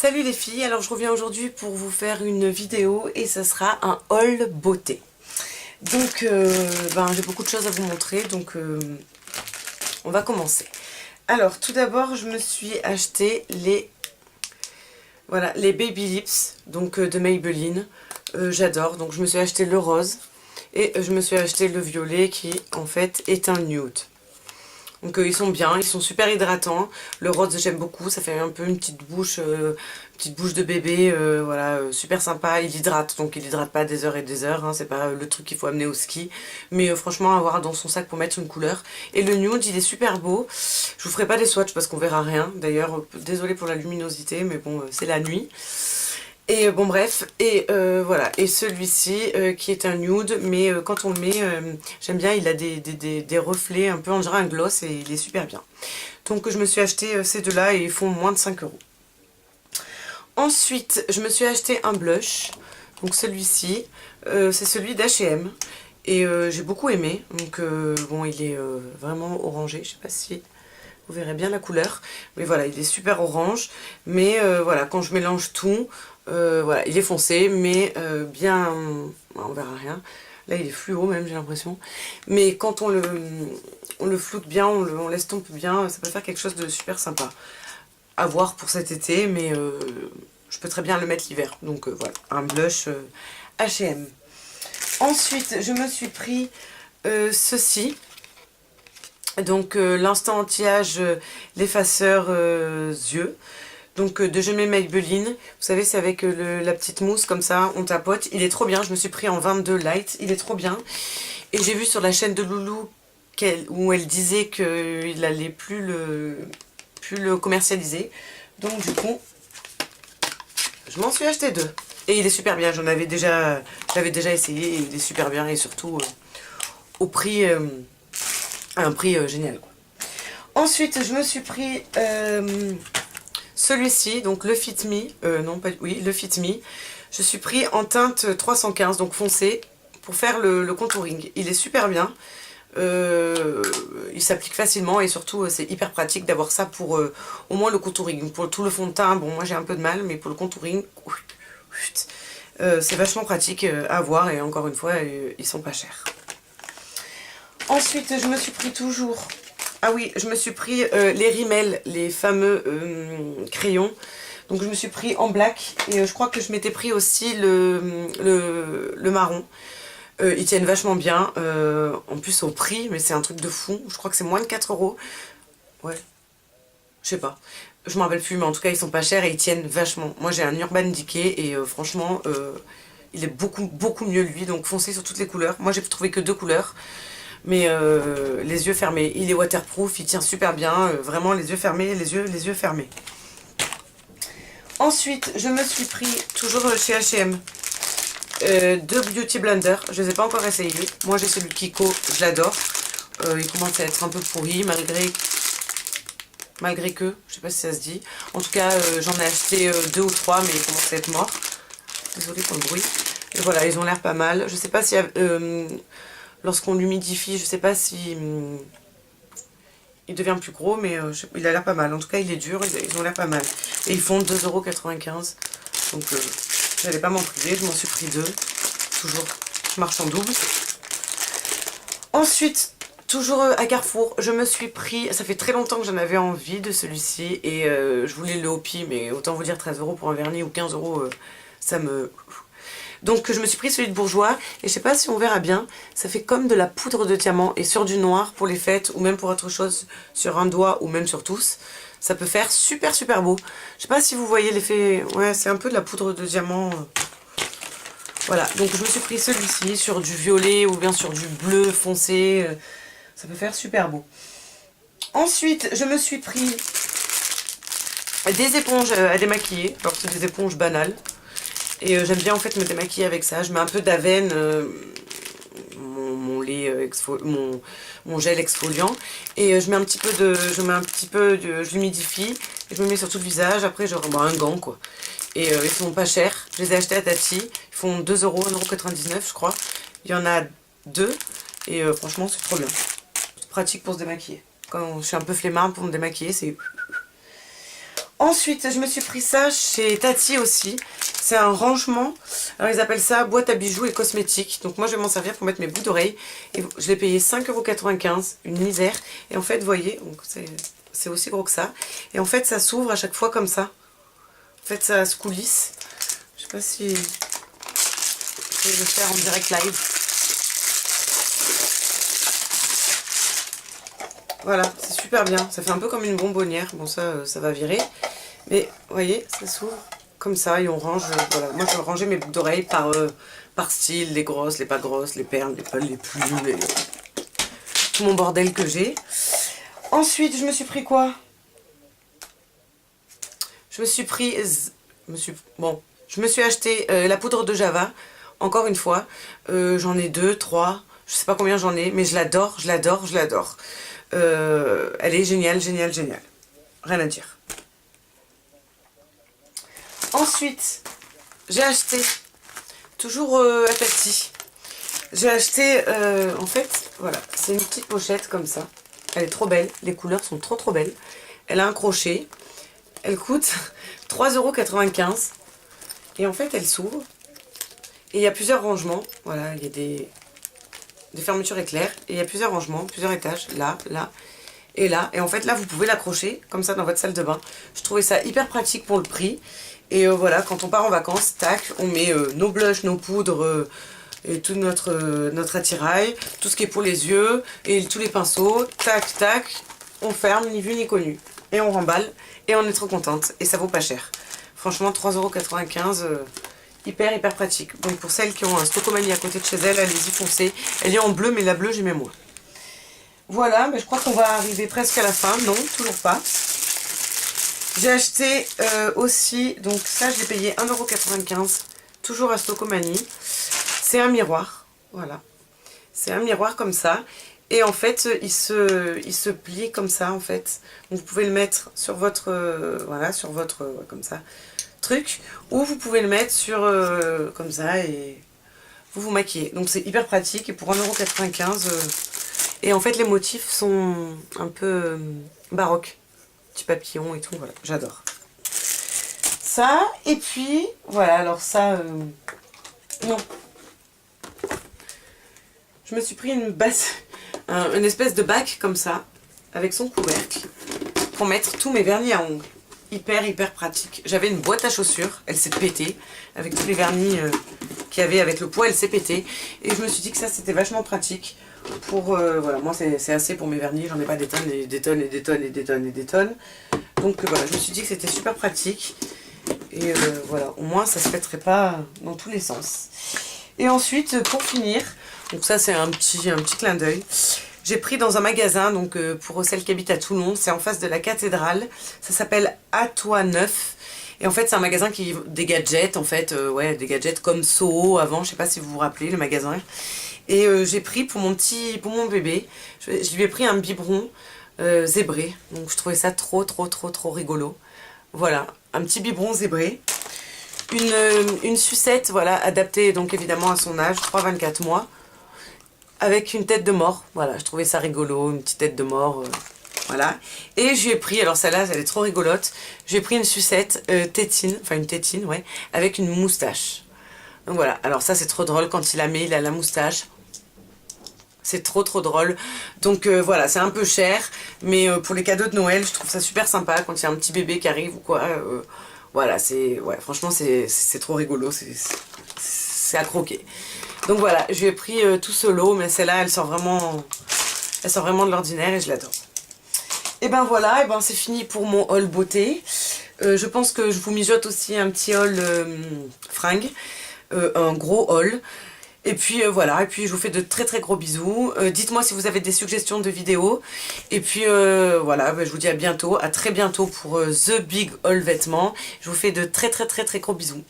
Salut les filles, alors je reviens aujourd'hui pour vous faire une vidéo et ça sera un haul beauté. Donc j'ai beaucoup de choses à vous montrer, donc on va commencer. Alors tout d'abord je me suis acheté les Baby Lips donc de Maybelline. J'adore, donc je me suis acheté le rose et je me suis acheté le violet qui en fait est un nude. Donc ils sont bien, ils sont super hydratants. Le rose j'aime beaucoup, ça fait un peu une petite bouche de bébé, super sympa. Il hydrate, donc il hydrate pas des heures et des heures, hein, c'est pas le truc qu'il faut amener au ski. Mais franchement avoir dans son sac pour mettre une couleur. Et le nude il est super beau. Je vous ferai pas des swatchs parce qu'on verra rien. D'ailleurs désolée pour la luminosité mais bon c'est la nuit. Et bon bref, et voilà, et celui-ci qui est un nude, mais quand on le met, j'aime bien, il a des reflets un peu, on dirait un gloss, et il est super bien. Donc je me suis acheté ces deux-là et ils font moins de 5 €. Ensuite, je me suis acheté un blush, donc celui-ci, c'est celui d'H&M, et j'ai beaucoup aimé, donc bon il est vraiment orangé, je sais pas si... Vous verrez bien la couleur, mais voilà, il est super orange, mais voilà, quand je mélange tout, voilà, il est foncé, mais bien, on verra rien. Là, il est fluo même, j'ai l'impression. Mais quand on le floute bien, on l'estompe bien, ça peut faire quelque chose de super sympa. À voir pour cet été, mais je peux très bien le mettre l'hiver. Donc voilà, un blush H&M. Ensuite, je me suis pris ceci. Donc l'instant anti-âge, l'effaceur yeux. Donc de Gemais Maybelline. Vous savez c'est avec la petite mousse comme ça, on tapote. Il est trop bien, je me suis pris en 22 light, il est trop bien. Et j'ai vu sur la chaîne de Loulou où elle disait qu'il n'allait plus le commercialiser. Donc du coup, je m'en suis acheté deux. Et il est super bien, je l'avais déjà essayé et il est super bien. Et surtout au prix... à un prix génial quoi. Ensuite je me suis pris celui-ci, donc le Fit Me, non pas, oui le Fit Me. Je suis pris en teinte 315, donc foncé, pour faire le contouring. Il est super bien, il s'applique facilement et surtout c'est hyper pratique d'avoir ça pour au moins le contouring. Pour tout le fond de teint, bon moi j'ai un peu de mal, mais pour le contouring, c'est vachement pratique à avoir et encore une fois ils sont pas chers. Ensuite, je me suis pris toujours... Ah oui, je me suis pris les Rimmel, les fameux crayons. Donc je me suis pris en black et je crois que je m'étais pris aussi le marron. Ils tiennent vachement bien, en plus au prix, mais c'est un truc de fou. Je crois que c'est moins de 4 €. Ouais, je sais pas. Je m'en rappelle plus, mais en tout cas ils sont pas chers et ils tiennent vachement. Moi j'ai un Urban Decay et franchement, il est beaucoup mieux lui. Donc foncez sur toutes les couleurs. Moi j'ai trouvé que 2 couleurs. Mais les yeux fermés, il est waterproof, il tient super bien, vraiment les yeux fermés, les yeux fermés. Ensuite, je me suis pris, toujours chez H&M, deux Beauty Blender, je ne les ai pas encore essayés. Moi j'ai celui de Kiko, je l'adore. Il commence à être un peu pourri, malgré que, je sais pas si ça se dit. En tout cas, j'en ai acheté 2 ou 3, mais ils commencent à être morts. Désolée pour le bruit. Et voilà, ils ont l'air pas mal. Je sais pas si... lorsqu'on l'humidifie, je sais pas si il devient plus gros, mais il a l'air pas mal. En tout cas, il est dur, ils ont l'air pas mal. Et ils font 2,95 €. Donc, j'allais pas m'en priver, je m'en suis pris deux. Toujours, je marche en double. Ensuite, toujours à Carrefour, je me suis pris... Ça fait très longtemps que j'en avais envie de celui-ci. Et je voulais le Hopi, mais autant vous dire 13 € pour un vernis ou 15 €, ça me... Donc je me suis pris celui de Bourjois et je sais pas si on verra bien, ça fait comme de la poudre de diamant et sur du noir pour les fêtes ou même pour autre chose sur un doigt ou même sur tous, ça peut faire super beau. Je sais pas si vous voyez l'effet, ouais c'est un peu de la poudre de diamant. Voilà, donc je me suis pris celui-ci sur du violet ou bien sur du bleu foncé, ça peut faire super beau. Ensuite je me suis pris des éponges à démaquiller, alors c'est des éponges banales. Et j'aime bien en fait me démaquiller avec ça. Je mets un peu d'Aven, mon gel exfoliant. Et je mets un petit peu je l'humidifie. Et je me mets sur tout le visage. Après genre un gant quoi. Et ils sont pas chers. Je les ai achetés à Tati. Ils font 2 €, 1,99 € je crois. Il y en a 2. Et franchement c'est trop bien. C'est pratique pour se démaquiller. Quand je suis un peu flemmarde pour me démaquiller, c'est... Ensuite, je me suis pris ça chez Tati aussi. C'est un rangement. Alors, ils appellent ça boîte à bijoux et cosmétiques. Donc, moi, je vais m'en servir pour mettre mes boucles d'oreilles. Et je l'ai payé 5,95 €. Une misère. Et en fait, vous voyez, c'est aussi gros que ça. Et en fait, ça s'ouvre à chaque fois comme ça. En fait, ça se coulisse. Je sais pas si je vais le faire en direct live. Voilà, c'est super bien. Ça fait un peu comme une bonbonnière. Bon, ça va virer. Mais, vous voyez, ça s'ouvre comme ça et on range. Voilà. Moi, je vais ranger mes boucles d'oreilles par style. Les grosses, les pas grosses, les perles, les plumes, tout mon bordel que j'ai. Ensuite, je me suis pris quoi? Je me suis pris... je me suis acheté la poudre de Java. Encore une fois. J'en ai 2, 3. Je sais pas combien j'en ai, mais je l'adore, je l'adore, je l'adore. Elle est géniale, géniale, géniale. Rien à dire. Ensuite, j'ai acheté, toujours à Tati, j'ai acheté, en fait, voilà, c'est une petite pochette comme ça. Elle est trop belle, les couleurs sont trop belles. Elle a un crochet, elle coûte 3,95 €. Et en fait, elle s'ouvre. Et il y a plusieurs rangements, voilà, il y a des fermetures éclairs. Et il y a plusieurs rangements, plusieurs étages, là, là et là. Et en fait, là, vous pouvez l'accrocher comme ça dans votre salle de bain. Je trouvais ça hyper pratique pour le prix. Et voilà, quand on part en vacances, tac, on met nos blushs, nos poudres et tout notre attirail, tout ce qui est pour les yeux et tous les pinceaux, tac, tac, on ferme, ni vu ni connu. Et on remballe et on est trop contente. Et ça vaut pas cher. Franchement, 3,95 €, hyper pratique. Donc pour celles qui ont un Stocomanie à côté de chez elles, allez-y, foncez. Elle est en bleu, mais la bleue, j'aimais moins. Voilà, mais je crois qu'on va arriver presque à la fin. Non, toujours pas. J'ai acheté aussi, donc ça je l'ai payé 1,95 €, toujours à Stocomanie. C'est un miroir, voilà. C'est un miroir comme ça. Et en fait, il se plie comme ça en fait. Donc vous pouvez le mettre sur votre, voilà, sur votre, comme ça, truc. Ou vous pouvez le mettre sur, comme ça et vous maquillez. Donc c'est hyper pratique et pour 1,95 €. Et en fait les motifs sont un peu baroques. Petits papillons et tout, voilà, j'adore. Ça, et puis, voilà, alors ça, non. Je me suis pris une espèce de bac comme ça, avec son couvercle, pour mettre tous mes vernis à ongles. Hyper pratique. J'avais une boîte à chaussures, elle s'est pétée, avec tous les vernis qu'il y avait avec le poids, elle s'est pétée. Et je me suis dit que ça, c'était vachement pratique. Pour, voilà, moi c'est assez pour mes vernis, j'en ai pas des tonnes et des tonnes et des tonnes et des tonnes et des tonnes. Donc voilà, je me suis dit que c'était super pratique. Et voilà, au moins ça se pèterait pas dans tous les sens. Et ensuite, pour finir, donc ça c'est un petit clin d'œil. J'ai pris dans un magasin, donc pour celles qui habitent à Toulon, c'est en face de la cathédrale. Ça s'appelle À Toi Neuf. Et en fait c'est un magasin qui des gadgets, en fait, ouais, des gadgets comme Soho avant, je sais pas si vous vous rappelez le magasin. Et j'ai pris pour mon bébé, je lui ai pris un biberon zébré. Donc je trouvais ça trop rigolo. Voilà, un petit biberon zébré. Une sucette, voilà, adaptée donc évidemment à son âge, 3-24 mois. Avec une tête de mort, voilà, je trouvais ça rigolo, une petite tête de mort, voilà. Et je lui ai pris, alors celle-là, elle est trop rigolote, je lui ai pris une sucette tétine, enfin une tétine, ouais, avec une moustache. Donc voilà, alors ça c'est trop drôle, quand il la met, il a la moustache. C'est trop drôle. Donc voilà, c'est un peu cher, mais pour les cadeaux de Noël, je trouve ça super sympa quand il y a un petit bébé qui arrive ou quoi. Voilà, ouais, franchement c'est trop rigolo, c'est à croquer. Donc voilà, je lui ai pris tout ce lot, mais celle-là, elle sort vraiment de l'ordinaire et je l'adore. Et ben voilà, et ben c'est fini pour mon haul beauté. Je pense que je vous mijote aussi un petit haul fringues, un gros haul. Et puis voilà, et puis je vous fais de très gros bisous. Dites-moi si vous avez des suggestions de vidéos. Et puis voilà, je vous dis à bientôt, à très bientôt pour The Big Haul Vêtements. Je vous fais de très gros bisous.